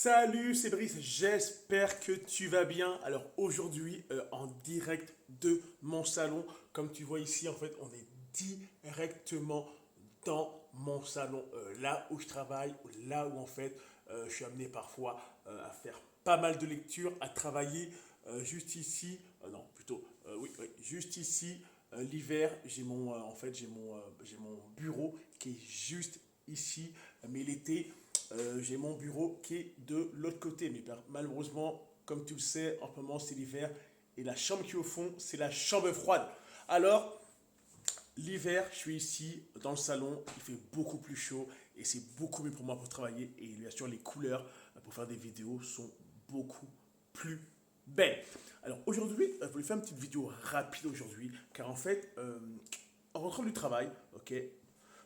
Salut, c'est Brice, j'espère que tu vas bien. Alors aujourd'hui, en direct de mon salon, comme tu vois ici, en fait, on est directement dans mon salon, là où je travaille, là où en fait, je suis amené parfois à faire pas mal de lectures, à travailler juste ici, non, plutôt, oui, oui, juste ici, l'hiver, j'ai mon bureau qui est juste ici, mais l'été, j'ai mon bureau qui est de l'autre côté. Mais malheureusement, comme tu le sais, en ce moment c'est l'hiver et la chambre qui est au fond, c'est la chambre froide. Alors, l'hiver, je suis ici dans le salon, il fait beaucoup plus chaud et c'est beaucoup mieux pour moi pour travailler. Et bien sûr, les couleurs pour faire des vidéos sont beaucoup plus belles. Alors aujourd'hui, je voulais faire une petite vidéo rapide aujourd'hui, car en fait, en rentrant du travail, ok,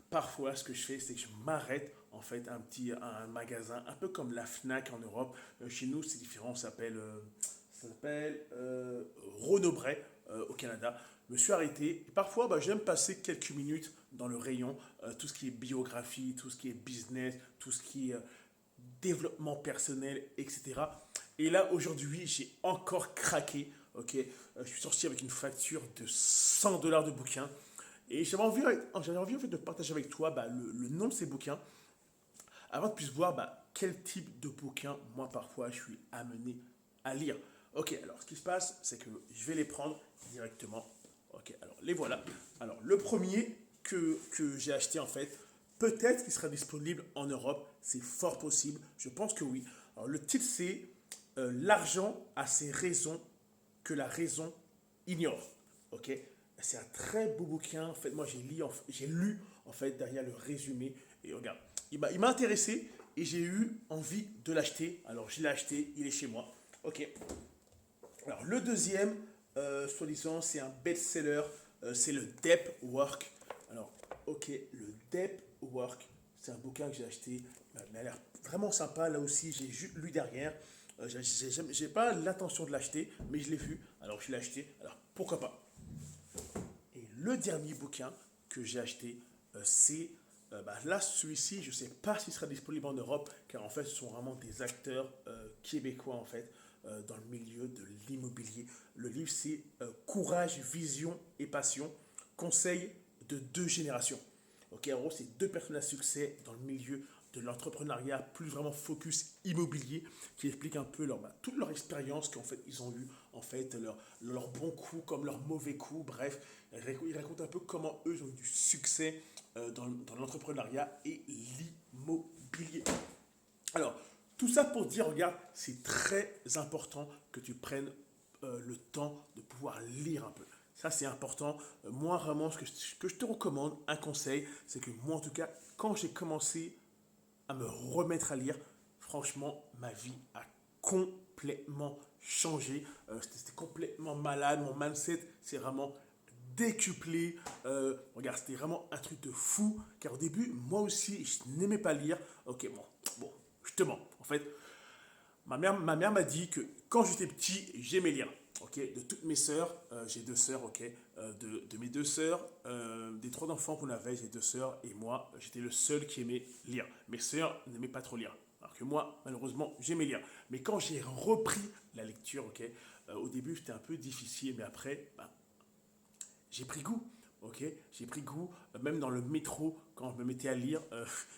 parfois, ce que je fais, c'est que je m'arrête en fait à un magasin, un peu comme la Fnac en Europe. Chez nous, c'est différent, ça s'appelle Renaud Bray au Canada. Je me suis arrêté. Et parfois, j'aime passer quelques minutes dans le rayon, tout ce qui est biographie, tout ce qui est business, tout ce qui est développement personnel, etc. Et là, aujourd'hui, j'ai encore craqué. Ok, je suis sorti avec une facture de 100 dollars de bouquin. Et j'avais envie en fait, de partager avec toi le nom de ces bouquins avant que tu puisses voir quel type de bouquin, moi, parfois, je suis amené à lire. Ok, alors ce qui se passe, c'est que je vais les prendre directement. Ok, alors les voilà. Alors le premier que j'ai acheté, en fait, peut-être qu'il sera disponible en Europe, c'est fort possible, je pense que oui. Alors le titre, c'est L'argent a ses raisons que la raison ignore. Ok, c'est un très beau bouquin. En fait, moi, j'ai lu en fait derrière le résumé. Et regarde, il m'a intéressé et j'ai eu envie de l'acheter. Alors, je l'ai acheté, il est chez moi. Ok. Alors, le deuxième, soi-disant, c'est un best-seller. C'est le Deep Work. Alors, ok, le Deep Work, c'est un bouquin que j'ai acheté. Il a l'air vraiment sympa. Là aussi, j'ai lu derrière. J'ai pas l'intention de l'acheter, mais je l'ai vu. Alors, je l'ai acheté. Alors, pourquoi pas? Et le dernier bouquin que j'ai acheté, c'est là, celui-ci, je ne sais pas s'il sera disponible en Europe, car en fait, ce sont vraiment des acteurs québécois, en fait, dans le milieu de l'immobilier. Le livre, c'est Courage, vision et passion, conseil de deux générations. Ok, en gros, c'est deux personnes à succès dans le milieu de l'entrepreneuriat, plus vraiment focus immobilier, qui expliquent un peu toute leur expérience qu'en fait ils ont eu, en fait leurs bons coups comme leurs mauvais coups, bref, ils racontent un peu comment eux ont eu du succès dans l'entrepreneuriat et l'immobilier. Alors, tout ça pour dire, regarde, c'est très important que tu prennes le temps de pouvoir lire un peu. Ça, c'est important. Moi, vraiment, ce que je te recommande, un conseil, c'est que moi, en tout cas, quand j'ai commencé à me remettre à lire, franchement, ma vie a complètement changé. C'était complètement malade. Mon mindset, c'est vraiment décuplé. Regarde, c'était vraiment un truc de fou. Car au début, moi aussi, je n'aimais pas lire. Ok, bon, je te mens. En fait, ma mère m'a dit que quand j'étais petit, j'aimais lire. Ok, de toutes mes sœurs, j'ai deux sœurs, ok, de mes deux sœurs, des trois enfants qu'on avait, j'ai deux sœurs, et moi, j'étais le seul qui aimait lire. Mes sœurs n'aimaient pas trop lire. Alors que moi, malheureusement, j'aimais lire. Mais quand j'ai repris la lecture, ok, au début, c'était un peu difficile, mais après, j'ai pris goût. Ok, j'ai pris goût, même dans le métro, quand je me mettais à lire,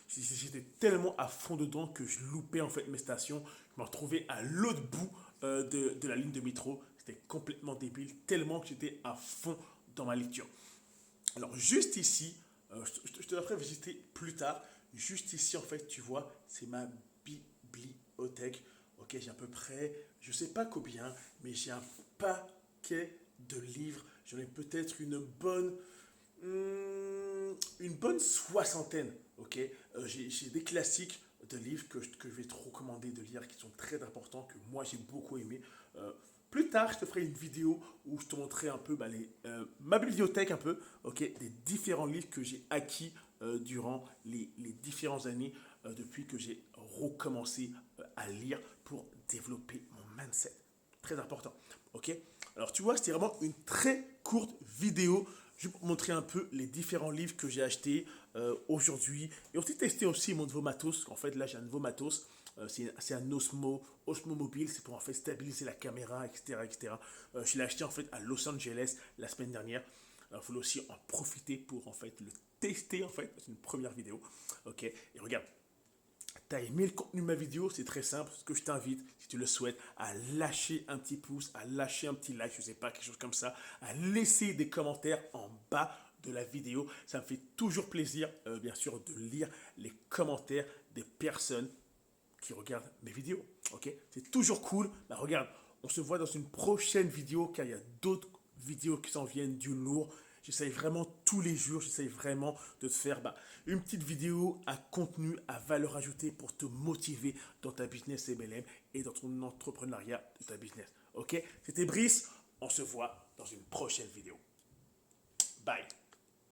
j'étais tellement à fond dedans que je loupais en fait mes stations. Je me retrouvais à l'autre bout de la ligne de métro. C'était complètement débile, tellement que j'étais à fond dans ma lecture. Alors, juste ici, je te la ferai visiter plus tard. Juste ici, en fait, tu vois, c'est ma bibliothèque. Ok, j'ai à peu près, je sais pas combien, mais j'ai un paquet de livres. J'en ai peut-être une bonne soixantaine. Ok, j'ai des classiques de livres que je vais te recommander de lire qui sont très importants, que moi j'ai beaucoup aimé. Euh, Plus tard, je te ferai une vidéo où je te montrerai un peu ma bibliothèque, un peu, ok, des différents livres que j'ai acquis durant les différentes années depuis que j'ai recommencé à lire pour développer mon mindset. Très important, ok. Alors tu vois, c'était vraiment une très courte vidéo. Je vais vous montrer un peu les différents livres que j'ai achetés aujourd'hui. Et aussi tester aussi mon nouveau matos. En fait, là, j'ai un nouveau matos. C'est un Osmo Mobile, c'est pour en fait stabiliser la caméra, etc. etc. Je l'ai acheté en fait à Los Angeles la semaine dernière. Il faut aussi en profiter pour en fait le tester en fait. C'est une première vidéo. Ok, et regarde. T'as aimé le contenu de ma vidéo, c'est très simple. Ce que je t'invite, si tu le souhaites, à lâcher un petit pouce, à lâcher un petit like, je sais pas, quelque chose comme ça, à laisser des commentaires en bas de la vidéo. Ça me fait toujours plaisir, bien sûr, de lire les commentaires des personnes qui regardent mes vidéos. Ok, c'est toujours cool. Bah, regarde, on se voit dans une prochaine vidéo car il y a d'autres vidéos qui s'en viennent du lourd. J'essaye vraiment tous les jours, j'essaye vraiment de te faire une petite vidéo à contenu, à valeur ajoutée pour te motiver dans ta business MLM et dans ton entrepreneuriat de ta business. Ok, c'était Brice, on se voit dans une prochaine vidéo. Bye.